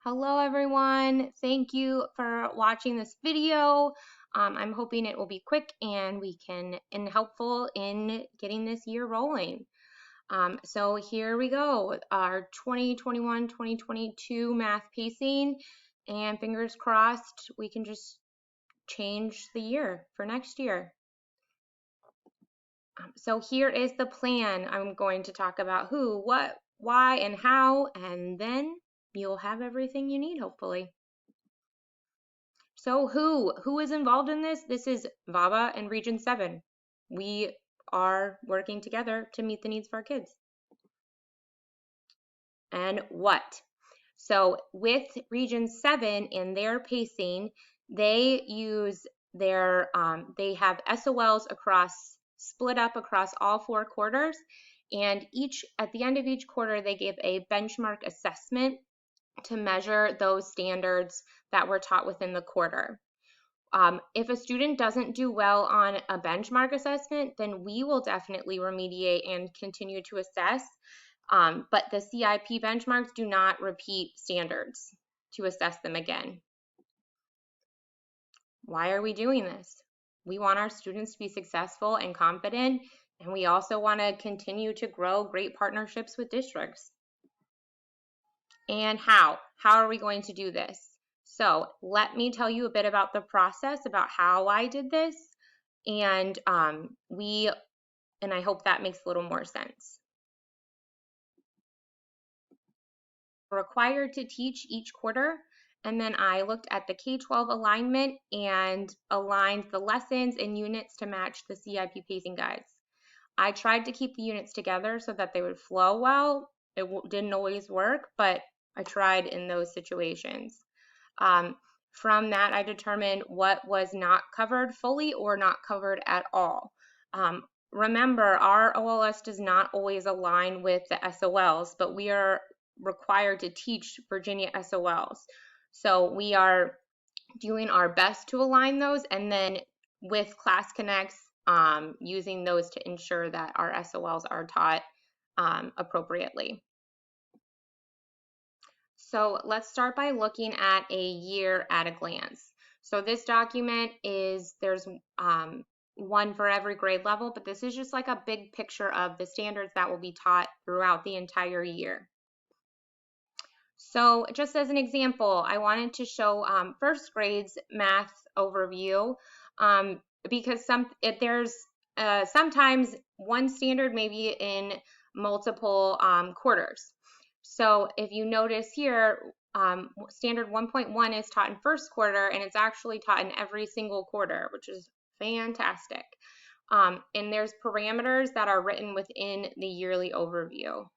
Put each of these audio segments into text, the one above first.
Hello everyone, thank you for watching this video. I'm hoping it will be quick and helpful in getting this year rolling. So here we go, our 2021-2022 math pacing, and fingers crossed we can just change the year for next year. So here is the plan. I'm going to talk about who, what, why, and how, and then you'll have everything you need, hopefully. So who is involved in this? This is VABA and Region 7. We are working together to meet the needs of our kids. And what? So with Region 7 and their pacing, they use they have SOLs split up across all 4 quarters, and at the end of each quarter, they give a benchmark assessment to measure those standards that were taught within the quarter. If a student doesn't do well on a benchmark assessment, then we will definitely remediate and continue to assess. But the CIP benchmarks do not repeat standards to assess them again. Why are we doing this? We want our students to be successful and confident, and we also want to continue to grow great partnerships with districts. And how? How are we going to do this? So let me tell you a bit about the process, about how I did this, and I hope that makes a little more sense. We're required to teach each quarter, and then I looked at the K-12 alignment and aligned the lessons and units to match the CIP pacing guides. I tried to keep the units together so that they would flow well. It didn't always work, but I tried in those situations. From that, I determined what was not covered fully or not covered at all. Remember, our OLS does not always align with the SOLs, but we are required to teach Virginia SOLs. So we are doing our best to align those, and then with Class Connects, using those to ensure that our SOLs are taught appropriately. So let's start by looking at a year at a glance. So this document there's one for every grade level, but this is just like a big picture of the standards that will be taught throughout the entire year. So just as an example, I wanted to show first grade's math overview because there's sometimes one standard may be in multiple quarters. So if you notice here, standard 1.1 is taught in first quarter, and it's actually taught in every single quarter, which is fantastic. And there's parameters that are written within the yearly overview.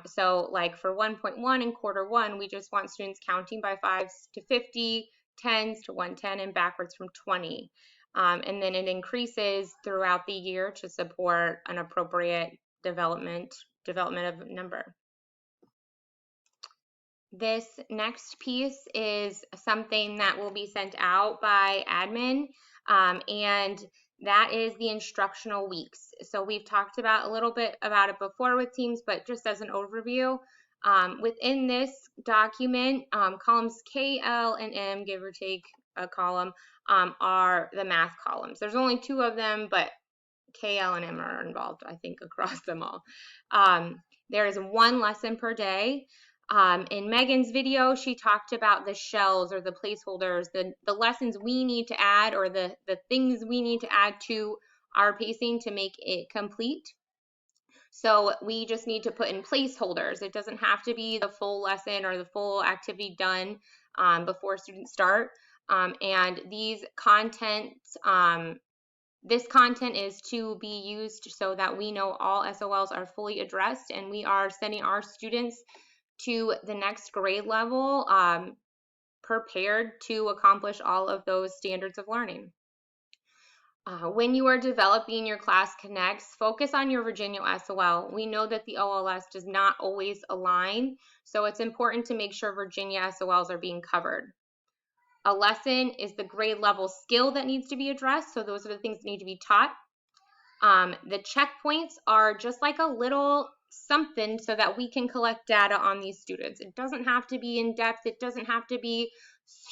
So like for 1.1 in quarter 1, we just want students counting by 5s to 50, 10s to 110, and backwards from 20. And then it increases throughout the year to support an appropriate development of number. This next piece is something that will be sent out by admin, and that is the instructional weeks. So we've talked about a little bit about it before with teams, but just as an overview, within this document, columns K, L, and M, give or take a column, are the math columns. There's only 2 of them, but K, L, and M are involved, I think, across them all. There is 1 lesson per day. In Megan's video, she talked about the shells or the placeholders, the lessons we need to add, or the things we need to add to our pacing to make it complete. So we just need to put in placeholders. It doesn't have to be the full lesson or the full activity done before students start. And this content is to be used so that we know all SOLs are fully addressed, and we are sending our students to the next grade level prepared to accomplish all of those standards of learning. When you are developing your Class Connects, focus on your Virginia SOL. We know that the OLS does not always align, so it's important to make sure Virginia SOLs are being covered. A lesson is the grade level skill that needs to be addressed, so those are the things that need to be taught. The checkpoints are just like a little something so that we can collect data on these students. It doesn't have to be in depth. It doesn't have to be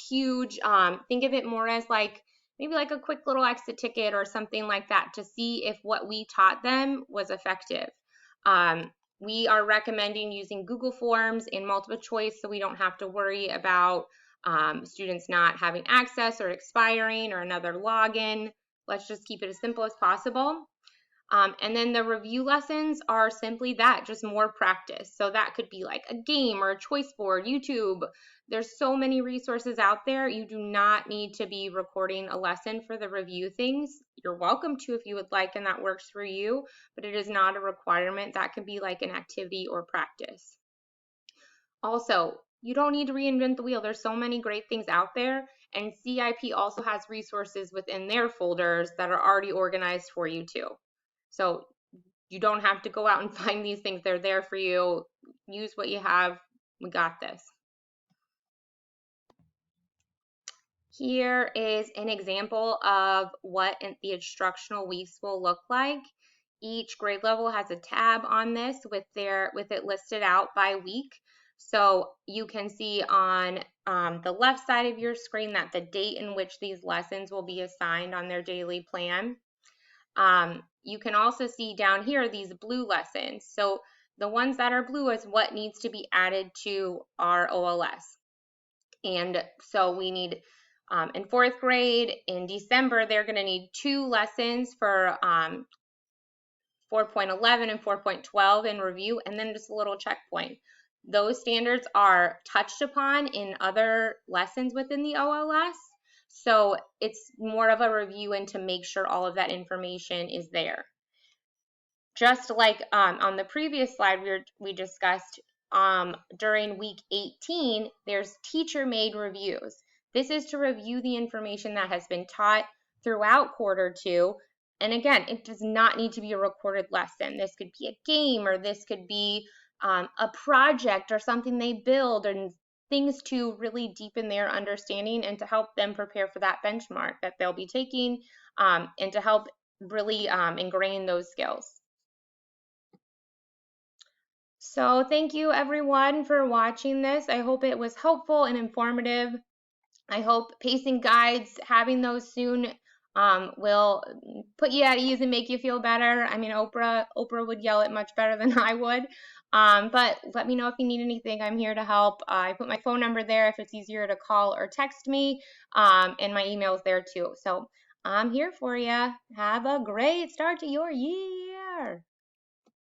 huge. Think of it more as like maybe like a quick little exit ticket or something like that to see if what we taught them was effective. We are recommending using Google Forms in multiple choice so we don't have to worry about students not having access or expiring or another login. Let's just keep it as simple as possible. And then the review lessons are simply that, just more practice. So that could be like a game or a choice board, YouTube. There's so many resources out there. You do not need to be recording a lesson for the review things. You're welcome to if you would like and that works for you, but it is not a requirement. That can be like an activity or practice. Also, you don't need to reinvent the wheel. There's so many great things out there, and CIP also has resources within their folders that are already organized for you too. So you don't have to go out and find these things. They're there for you. Use what you have. We got this. Here is an example of what the instructional weeks will look like. Each grade level has a tab on this with it listed out by week. So you can see on the left side of your screen that the date in which these lessons will be assigned on their daily plan. You can also see down here these blue lessons. So the ones that are blue is what needs to be added to our OLS. And so we need, in 4th grade, in December, they're going to need 2 lessons for 4.11 and 4.12 in review, and then just a little checkpoint. Those standards are touched upon in other lessons within the OLS. So it's more of a review and to make sure all of that information is there. Just like on the previous slide we discussed, during week 18, there's teacher-made reviews. This is to review the information that has been taught throughout quarter 2. And again, it does not need to be a recorded lesson. This could be a game, or this could be a project or something they build, and things to really deepen their understanding and to help them prepare for that benchmark that they'll be taking, and to help really ingrain those skills. So thank you everyone for watching this. I hope it was helpful and informative. I hope pacing guides, having those soon, will put you at ease and make you feel better. I mean, Oprah would yell it much better than I would. But let me know if you need anything. I'm here to help. I put my phone number there if it's easier to call or text me, and my email is there too. So I'm here for you. Have a great start to your year.